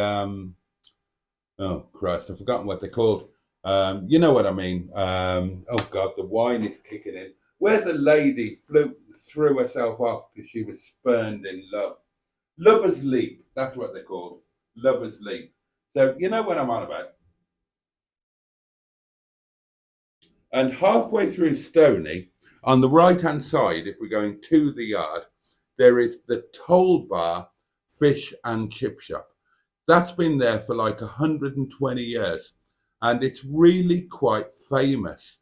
oh, Christ, I've forgotten what they're called. You know what I mean. Oh, God, the wine is kicking in. Where the lady threw herself off because she was spurned in love. Lover's Leap, that's what they're called. Lover's Leap. So you know what I'm on about. And halfway through Stony, on the right-hand side, if we're going to the yard, there is the Toll Bar Fish and Chip Shop. That's been there for like 120 years, and it's really quite famous.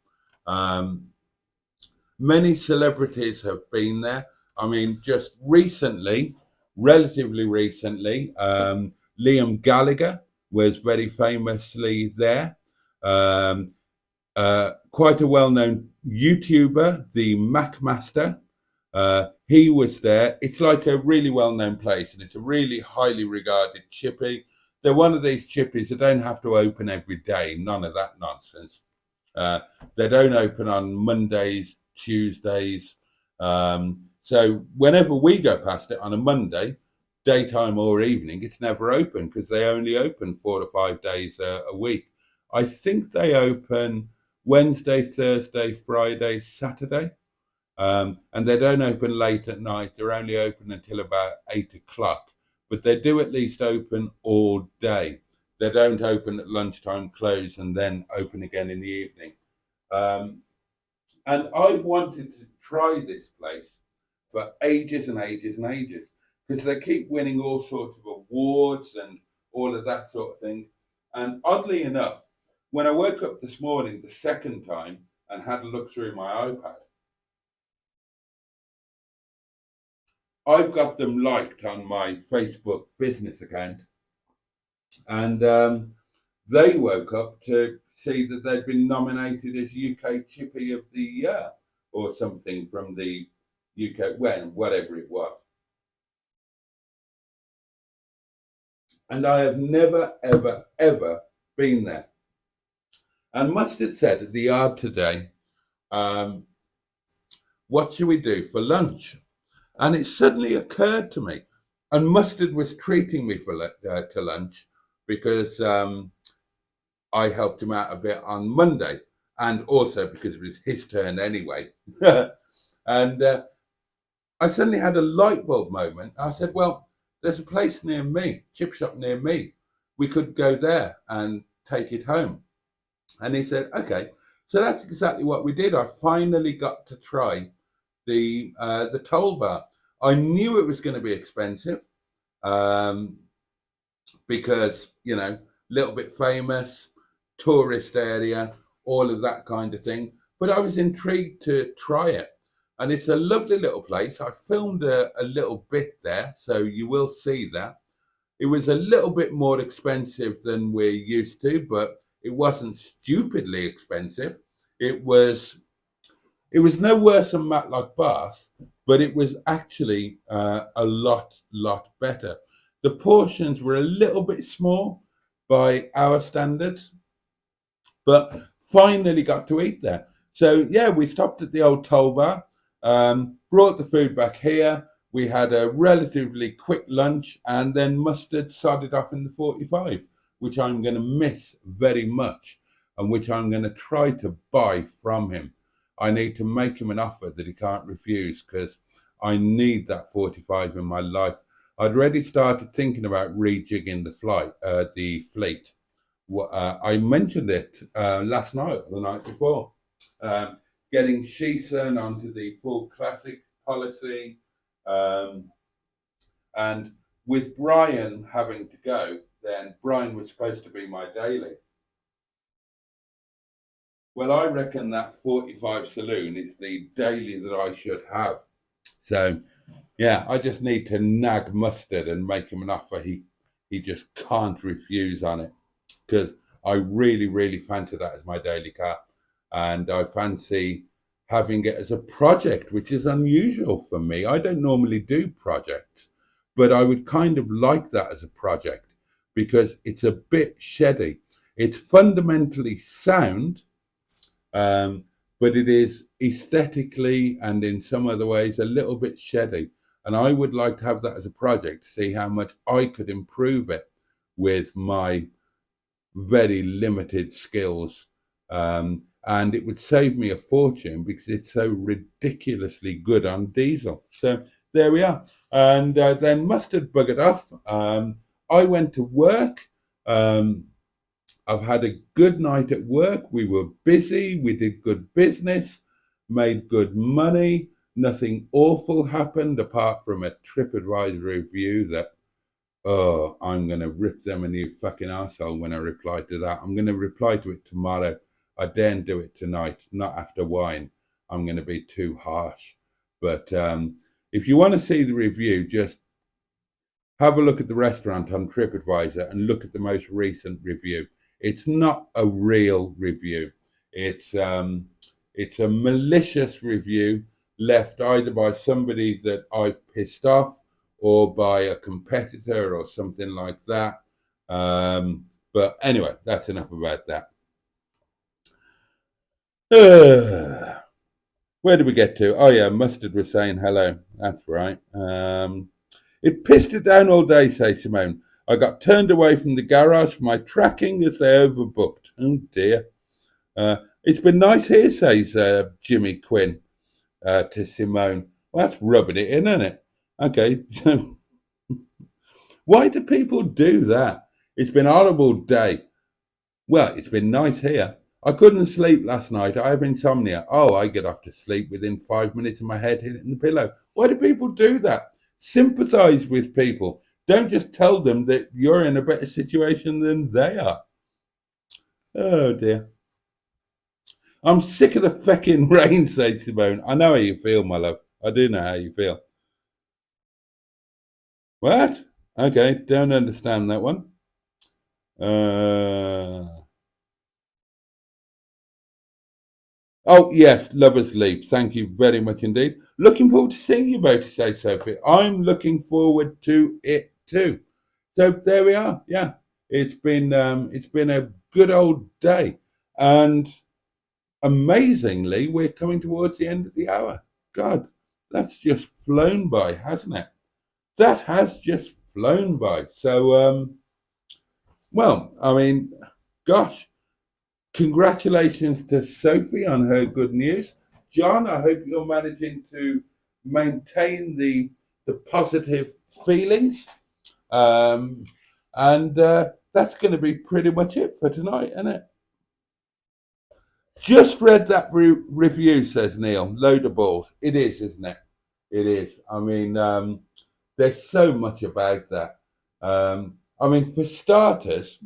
Many celebrities have been there. I mean, just recently, relatively recently, Liam Gallagher was very famously there. Quite a well-known YouTuber, the Mac Master, he was there. It's like a really well-known place, and it's a really highly regarded chippy. They're one of these chippies that don't have to open every day. None of that nonsense. They don't open on Mondays, Tuesdays. So whenever we go past it on a Monday, daytime or evening, it's never open because they only open 4 to 5 days a week. I think they open Wednesday, Thursday, Friday, Saturday. And they don't open late at night. They're only open until about 8 o'clock. But they do at least open all day. They don't open at lunchtime, close, and then open again in the evening. And I've wanted to try this place for ages and ages and ages because they keep winning all sorts of awards and all of that sort of thing. And oddly enough, when I woke up this morning the second time and had a look through my iPad, I've got them liked on my Facebook business account. And they woke up to see that they'd been nominated as UK Chippy of the Year or something from the UK, whatever it was. And I have never, ever, ever been there. And Mustard said at the yard today, what should we do for lunch? And it suddenly occurred to me, and Mustard was treating me to lunch because I helped him out a bit on Monday, and also because it was his turn anyway. And I suddenly had a light bulb moment. I said, well, there's a place near me, chip shop near me. We could go there and take it home. And he said, okay. So that's exactly what we did. I finally got to try the Toll Bar. I knew it was going to be expensive because, you know, a little bit famous, tourist area, all of that kind of thing. But I was intrigued to try it. And it's a lovely little place. I filmed a little bit there, so you will see that. It was a little bit more expensive than we're used to, but it wasn't stupidly expensive. It was no worse than Matlock Bath, but it was actually a lot better. The portions were a little bit small by our standards, but finally got to eat there. So yeah, we stopped at the old Toll Bar, brought the food back here. We had a relatively quick lunch, and then Mustard started off in the 45, which I'm going to miss very much, and which I'm going to try to buy from him. I need to make him an offer that he can't refuse because I need that 45 in my life. I'd already started thinking about rejigging the fleet. I mentioned it last night or the night before, getting Sheeson onto the full classic policy. Um, and with Brian having to go, then Brian was supposed to be my daily. Well, I reckon that 45 saloon is the daily that I should have. So, yeah, I just need to nag Mustard and make him an offer he just can't refuse on it, because I really, really fancy that as my daily car. And I fancy having it as a project, which is unusual for me. I don't normally do projects, but I would kind of like that as a project because it's a bit sheddy. It's fundamentally sound, but it is aesthetically and in some other ways a little bit sheddy. And I would like to have that as a project to see how much I could improve it with my very limited skills. And it would save me a fortune because it's so ridiculously good on diesel. So there we are. And then Mustard buggered off. I went to work. I've had a good night at work. We were busy. We did good business, made good money. Nothing awful happened apart from a TripAdvisor review that, oh, I'm going to rip them a new fucking arsehole when I reply to that. I'm going to reply to it tomorrow. I daren't do it tonight, not after wine. I'm going to be too harsh. But if you want to see the review, just have a look at the restaurant on TripAdvisor and look at the most recent review. It's not a real review. It's a malicious review left either by somebody that I've pissed off or by a competitor or something like that. But anyway, that's enough about that. Where did we get to? Oh yeah, Mustard was saying hello. That's right. It pissed it down all day, says Simone. I got turned away from the garage for my tracking as they overbooked. Oh dear. It's been nice here, says Jimmy Quinn to Simone. Well, that's rubbing it in, isn't it? Okay. Why do people do that? It's been a horrible day. Well, it's been nice here. I couldn't sleep last night. I have insomnia. Oh, I get off to sleep within 5 minutes of my head hitting the pillow. Why do people do that? Sympathize with people. Don't just tell them that you're in a better situation than they are. Oh, dear. I'm sick of the fecking rain, says Simone. I know how you feel, my love. I do know how you feel. What? Okay, don't understand that one. Oh, yes, Lover's Leap. Thank you very much indeed. Looking forward to seeing you both, says Sophie. I'm looking forward to it too. So there we are. Yeah, it's been a good old day, and amazingly, we're coming towards the end of the hour. God, that's just flown by, hasn't it? That has just flown by. So, well, I mean, gosh, congratulations to Sophie on her good news. John, I hope you're managing to maintain the positive feelings. And that's going to be pretty much it for tonight, isn't it? Just read that review, says Neil. Load of balls. It is, isn't it? It is. I mean, there's so much about that. I mean, for starters,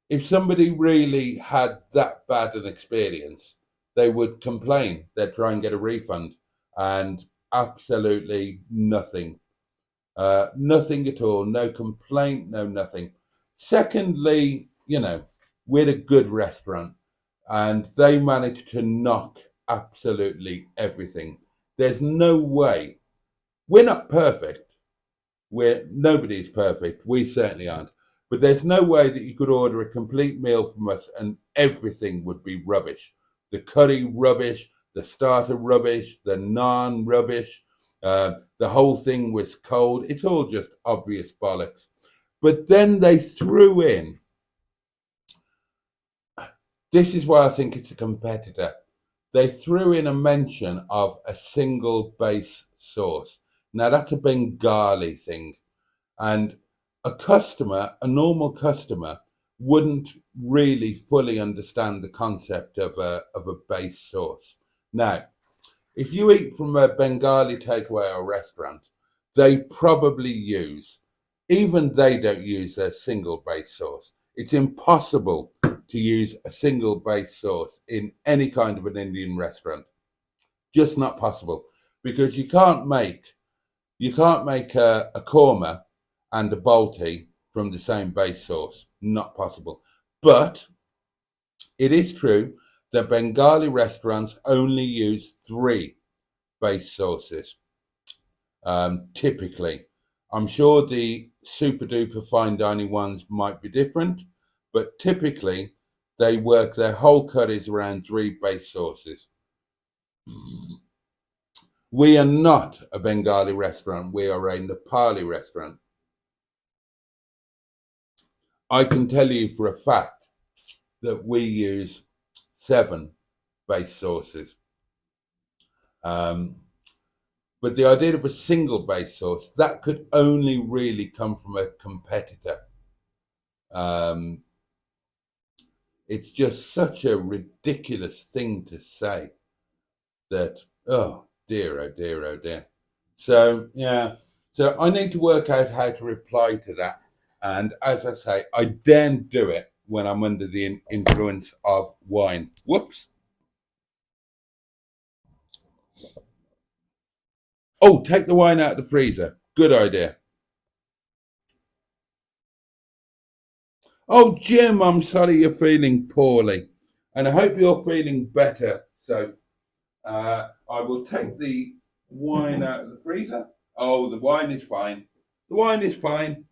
if somebody really had that bad an experience, they would complain. They'd try and get a refund, and absolutely nothing. Nothing at all. No complaint, no nothing. Secondly, we're a good restaurant, and they managed to knock absolutely everything. There's no way. We're not perfect. Nobody's perfect. We certainly aren't. But there's no way that you could order a complete meal from us and everything would be rubbish. The curry rubbish, the starter rubbish, the naan rubbish. The whole thing was cold. It's all just obvious bollocks. But then they threw in, this is why I think it's a competitor. They threw in a mention of a single base sauce. Now that's a Bengali thing. And a normal customer, wouldn't really fully understand the concept of a base sauce. Now, if you eat from a Bengali takeaway or restaurant, they probably use, even they don't use a single base sauce. It's impossible to use a single base sauce in any kind of an Indian restaurant. Just not possible, because you can't make a korma and a Boaty from the same base sauce. Not possible. But it is true that Bengali restaurants only use 3 base sauces, typically. I'm sure the super duper fine dining ones might be different, but typically they work their whole curries around 3 base sauces. We are not a Bengali restaurant, we are a Nepali restaurant. I can tell you for a fact that we use 7 base sauces. But the idea of a single base sauce, that could only really come from a competitor. It's just such a ridiculous thing to say that, oh dear, oh dear, oh dear. So, yeah, so I need to work out how to reply to that. And as I say, I daren't do it when I'm under the influence of wine. Whoops. Oh, take the wine out of the freezer. Good idea. Oh, Jim, I'm sorry you're feeling poorly. And I hope you're feeling better, Soph. I will take the wine out of the freezer. Oh, the wine is fine. The wine is fine.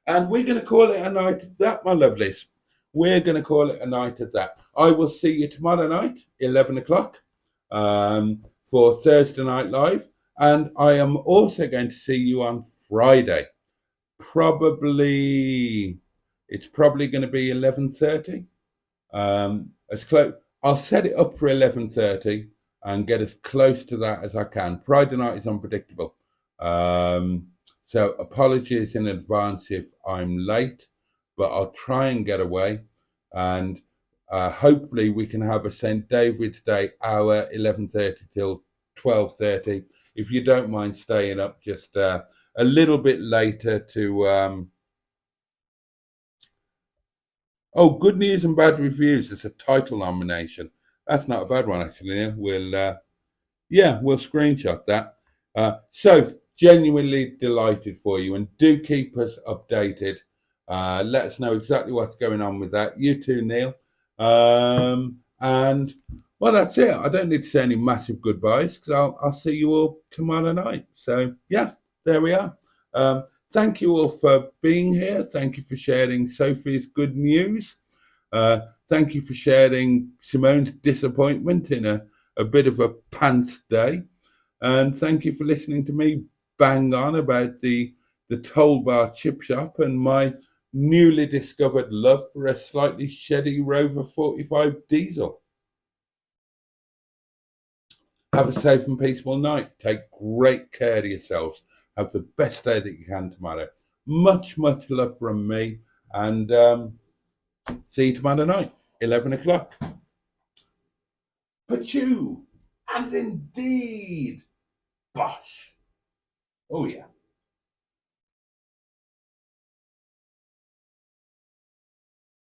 And we're going to call it a night at that, my lovelies. We're going to call it a night at that. I will see you tomorrow night, 11 o'clock, for Thursday Night Live. And I am also going to see you on Friday. It's probably going to be 11:30. As close. I'll set it up for 11:30 and get as close to that as I can. Friday night is unpredictable. So apologies in advance if I'm late, but I'll try and get away. And hopefully we can have a St. David's Day hour, 11:30 till 12:30. If you don't mind staying up just a little bit later to... Oh, good news and bad reviews. It's a title nomination. That's not a bad one, actually. We'll screenshot that. So, genuinely delighted for you, and do keep us updated. Let us know exactly what's going on with that. You too, Neil. And well, that's it. I don't need to say any massive goodbyes because I'll see you all tomorrow night. So, yeah, there we are. Thank you all for being here. Thank you for sharing Sophie's good news. Thank you for sharing Simone's disappointment in a bit of a pants day. And thank you for listening to me bang on about the Toll Bar chip shop and my newly discovered love for a slightly sheddy Rover 45 diesel. Have a safe and peaceful night. Take great care of yourselves. Have the best day that you can tomorrow. Much, much love from me. And see you tomorrow night, 11 o'clock. Pachoo. And indeed, bosh. Oh, yeah.